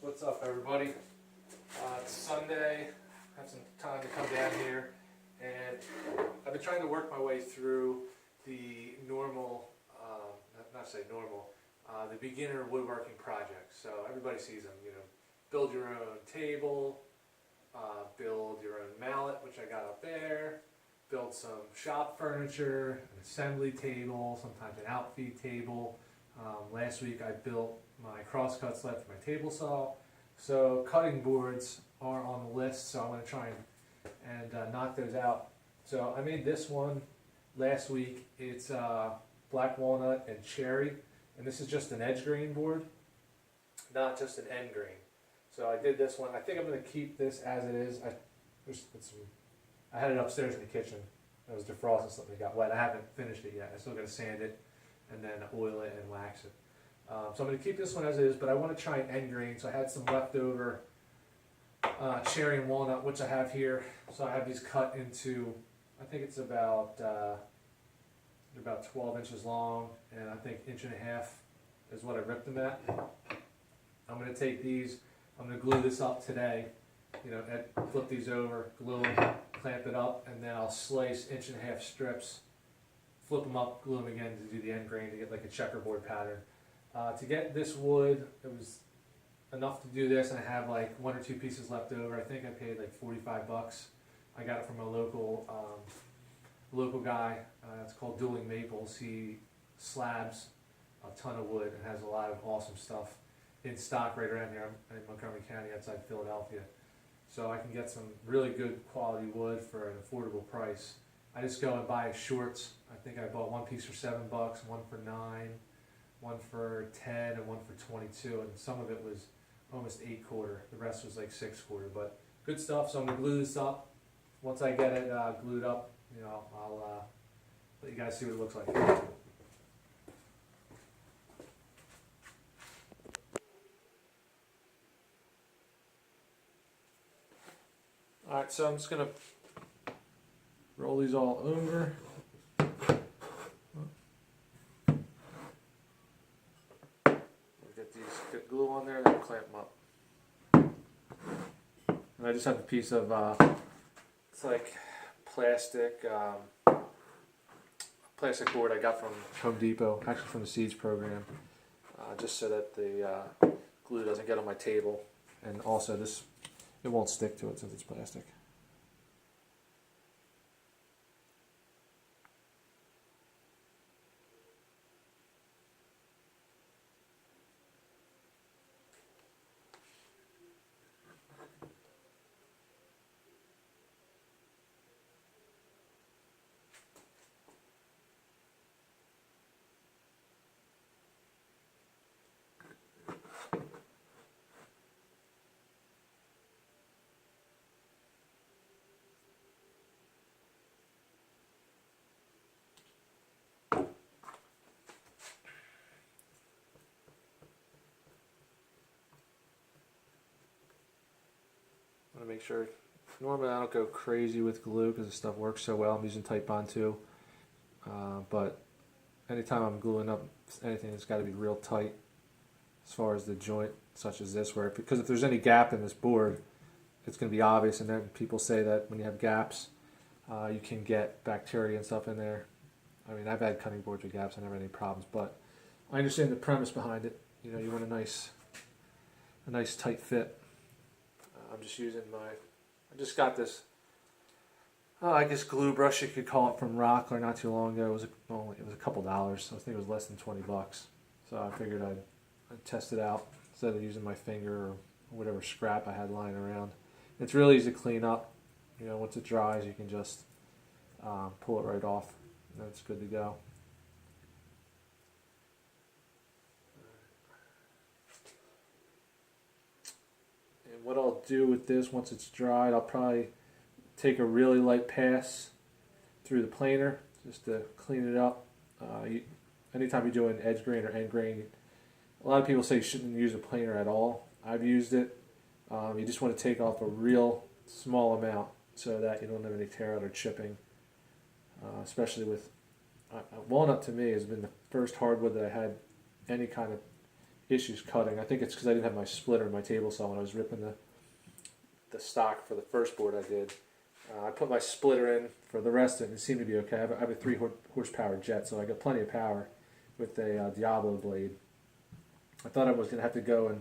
What's up, everybody? It's Sunday. I have some time to come down here, and I've been trying to work my way through the normal, not say normal, the beginner woodworking projects. So everybody sees them, build your own table, build your own mallet, which I got up there, build some shop furniture, an assembly table, sometimes an outfeed table. Last week I built my crosscut sled for my table saw. So cutting boards are on the list, so I'm going to try and knock those out. So I made this one last week. It's black walnut and cherry, and this is just an edge grain board, not just an end grain. So I did this one. I think I'm going to keep this as it is. I had it upstairs in the kitchen. It was defrosting something that got wet. I haven't finished it yet. I still got to sand it and then oil it and wax it. So I'm going to keep this one as it is, but I want to try an end grain. So I had some leftover cherry and walnut, which I have here. So I have these cut into, I think it's about 12 inches long, and I think 1.5 inches is what I ripped them at. I'm going to take these, I'm going to glue this up today, flip these over, glue them, clamp it up, and then I'll slice 1.5 inch strips, flip them up, glue them again to do the end grain to get like a checkerboard pattern. To get this wood, it was enough to do this, and I have like 1 or 2 pieces left over. I think I paid like 45 bucks. I got it from a local guy. It's called Dueling Maples. He slabs a ton of wood and has a lot of awesome stuff in stock right around here in Montgomery County outside Philadelphia. So I can get some really good quality wood for an affordable price. I just go and buy shorts. I think I bought one piece for $7, one for $9, one for $10, and one for $22, and some of it was almost 8/4. The rest was like 6/4, but good stuff. So I'm gonna glue this up. Once I get it glued up, I'll let you guys see what it looks like. All right, so I'm just gonna roll these all over. Get glue on there, then clamp them up. And I just have a piece of, it's like plastic board I got from Home Depot, actually from the Seeds program, just so that the glue doesn't get on my table. And also it won't stick to it since it's plastic. I want to make sure. Normally I don't go crazy with glue because the stuff works so well. I'm using Titebond too, but anytime I'm gluing up anything, it's got to be real tight as far as the joint, such as this, because if there's any gap in this board, it's going to be obvious. And then people say that when you have gaps, you can get bacteria and stuff in there. I mean, I've had cutting boards with gaps, I never had any problems, but I understand the premise behind it. You want a nice tight fit. I'm just using I just got this, I guess glue brush you could call it, from Rockler not too long ago. It was a couple dollars, so I think it was less than 20 bucks. So I figured I'd test it out instead of using my finger or whatever scrap I had lying around. It's really easy to clean up. Once it dries, you can just pull it right off, and then it's good to go. What I'll do with this, once it's dried, I'll probably take a really light pass through the planer just to clean it up. Anytime you're doing edge grain or end grain, a lot of people say you shouldn't use a planer at all. I've used it. You just want to take off a real small amount so that you don't have any tear out or chipping, especially with walnut. To me has been the first hardwood that I had any kind of issues cutting. I think it's because I didn't have my splitter in my table saw when I was ripping the stock for the first board I did. I put my splitter in for the rest of it, and it seemed to be okay. I have a 3 horsepower jet, so I got plenty of power with a Diablo blade. I thought I was going to have to go and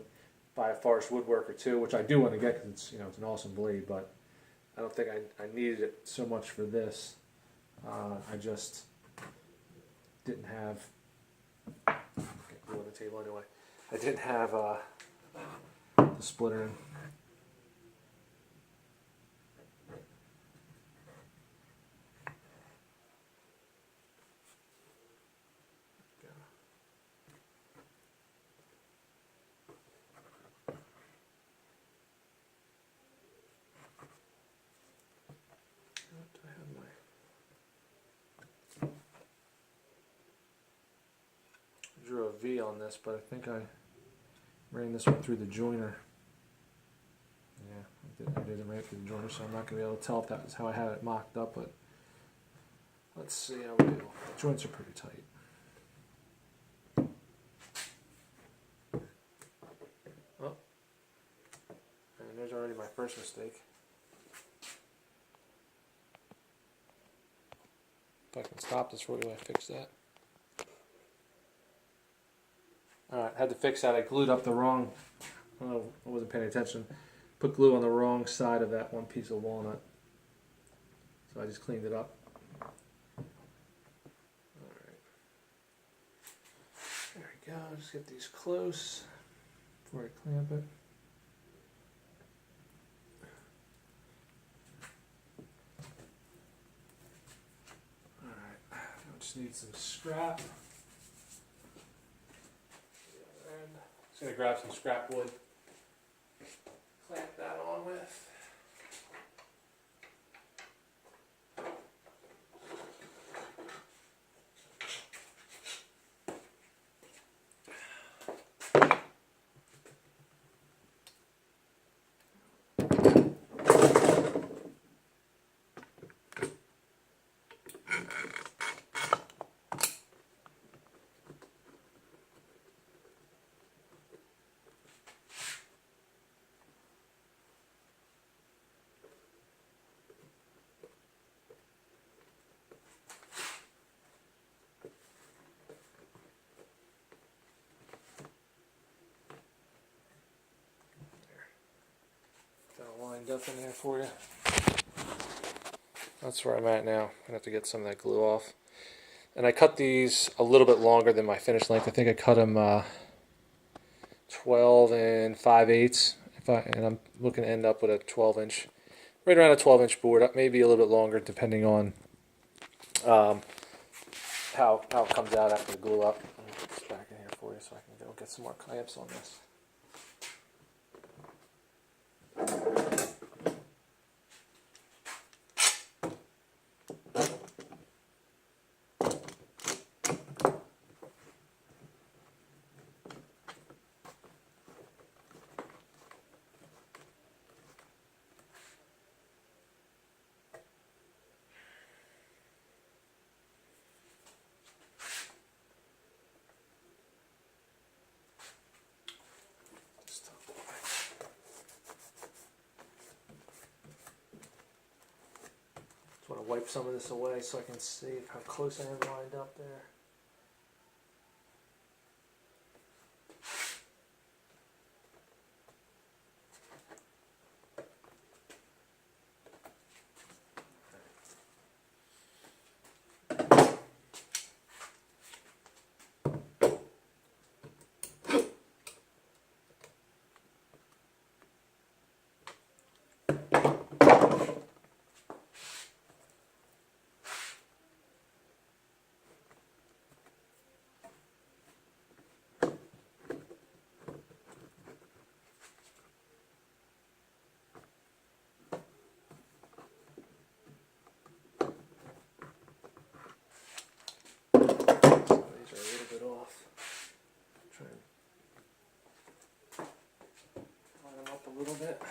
buy a Forest Woodworker too, which I do want to get because it's it's an awesome blade, but I don't think I needed it so much for this. I just didn't have. Get glue on the table anyway. I didn't have the splitter in. Drew a V on this, but I think I ran this one through the joiner. Yeah, I did it right through the joiner, so I'm not going to be able to tell if that was how I had it mocked up, but let's see how we do. The joints are pretty tight. Oh, and there's already my first mistake. If I can stop this for you, I fix that. Alright, had to fix that. I glued up the wrong, I wasn't paying attention. Put glue on the wrong side of that one piece of walnut. So I just cleaned it up. Alright. There we go. Just get these close before I clamp it. Alright, I just need some scrap. Just going to grab some scrap wood, clamp that on with. Lined up in there for you. That's where I'm at now. I'm gonna have to get some of that glue off. And I cut these a little bit longer than my finished length. I think I cut them 12 and 5/8. And I'm looking to end up with a 12-inch, right around a 12-inch board. Maybe a little bit longer, depending on how it comes out after the glue up. Let me put this back in here for you so I can go get some more clamps on this. Just want to wipe some of this away so I can see how close I am lined up there. A little bit.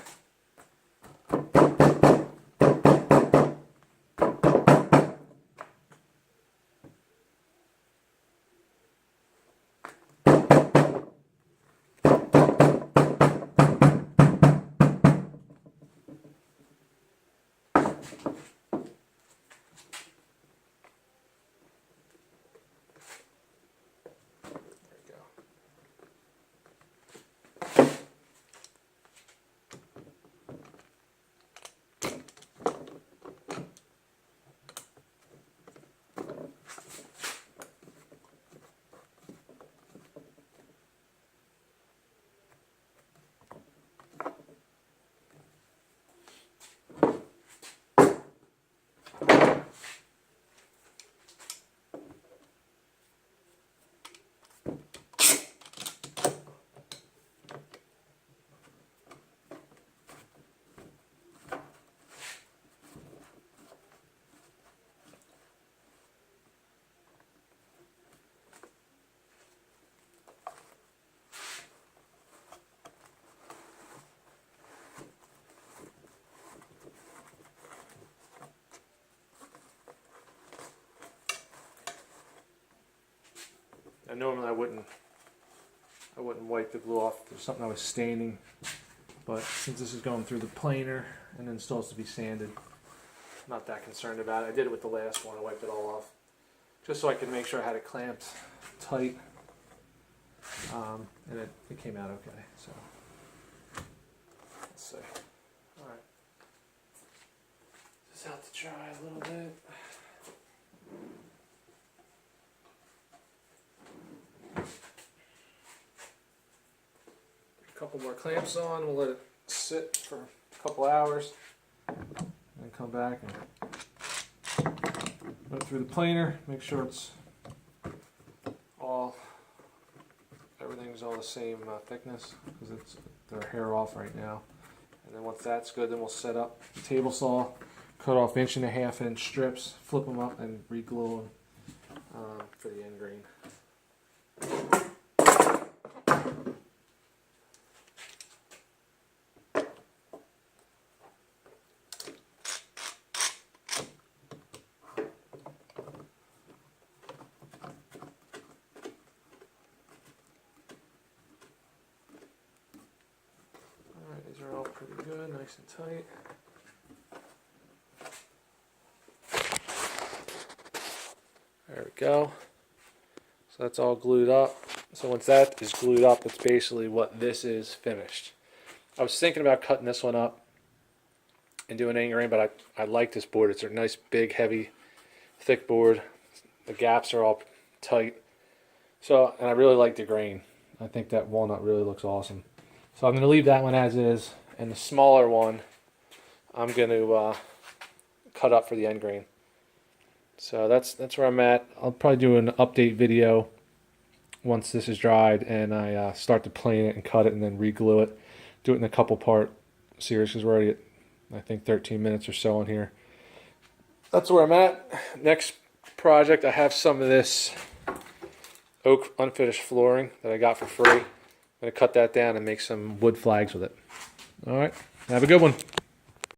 And normally I wouldn't wipe the glue off. There's something I was staining, but since this is going through the planer and then still has to be sanded, I'm not that concerned about it. I did it with the last one. I wiped it all off just so I could make sure I had it clamped tight, and it came out okay. So let's see. All right, this is out to dry a little bit. A couple more clamps on. We'll let it sit for a couple hours, and come back and go through the planer. Make sure everything's all the same thickness, because they're hair off right now. And then once that's good, then we'll set up the table saw, cut off 1.5 inch strips, flip them up, and re-glue them for the end grain. Alright, these are all pretty good, nice and tight. There we go. So that's all glued up. So once that is glued up, it's basically what this is finished. I was thinking about cutting this one up and doing end grain, but I like this board. It's a nice, big, heavy, thick board. The gaps are all tight. So, and I really like the grain. I think that walnut really looks awesome. So I'm going to leave that one as is, and the smaller one I'm going to cut up for the end grain. So that's where I'm at. I'll probably do an update video once this is dried and I start to plane it and cut it and then re-glue it. Do it in a couple part series because we're already at, I think, 13 minutes or so on here. That's where I'm at. Next project, I have some of this oak unfinished flooring that I got for free. I'm going to cut that down and make some wood flags with it. Alright, have a good one.